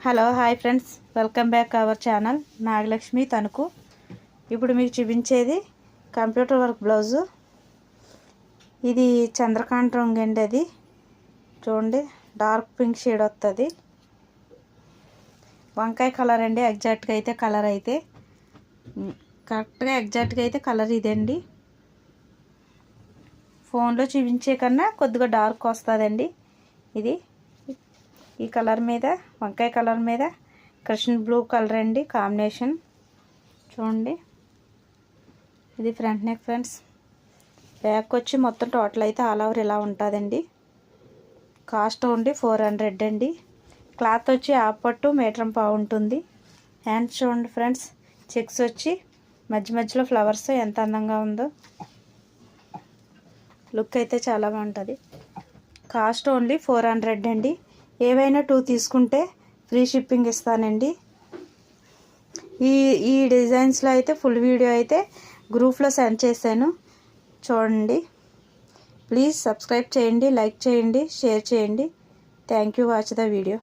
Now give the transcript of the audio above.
Hello hi friends, welcome back our channel Nagalakshmi Tanuku. ఇప్పుడు మీకు చూపించేది కంప్యూటర్ వర్క్ బ్లౌజు. ఇది చంద్రకాంత్ రంగు అండి. అది చూడండి, డార్క్ పింక్ షేడ్ వస్తుంది. వంకాయ కలర్ అండి. ఎగ్జాక్ట్గా అయితే కలర్ అయితే ఎగ్జాక్ట్గా అయితే కలర్ ఇదండి. ఫోన్లో చూపించే కన్నా కొద్దిగా డార్క్ వస్తుందండి. ఇది ఈ కలర్ మీద, వంకాయ కలర్ మీద కృష్ణ బ్లూ కలర్ అండి కాంబినేషన్. చూడండి, ఇది ఫ్రంట్ నెక్ ఫ్రెండ్స్. బ్యాక్ వచ్చి మొత్తం టోటల్ అయితే ఆల్ ఓవర్ ఇలా ఉంటుందండి. కాస్ట్ ఓన్లీ 400 అండి. క్లాత్ వచ్చి హాఫ్ పట్టు మీటర్ పావు ఉంటుంది. హ్యాండ్స్ చూడండి ఫ్రెండ్స్, చెక్స్ వచ్చి మధ్య మధ్యలో ఫ్లవర్స్ ఎంత అందంగా ఉందో. లుక్ అయితే చాలా బాగుంటుంది. కాస్ట్ ఓన్లీ 400 అండి. ఏవైనా 2 తీసుకుంటే ఫ్రీ షిప్పింగ్ ఇస్తానండి. ఈ డిజైన్స్లో అయితే ఫుల్ వీడియో అయితే గ్రూప్లో సెండ్ చేశాను, చూడండి. ప్లీజ్ సబ్స్క్రైబ్ చేయండి, లైక్ చేయండి, షేర్ చేయండి. Thank you. Watch the video.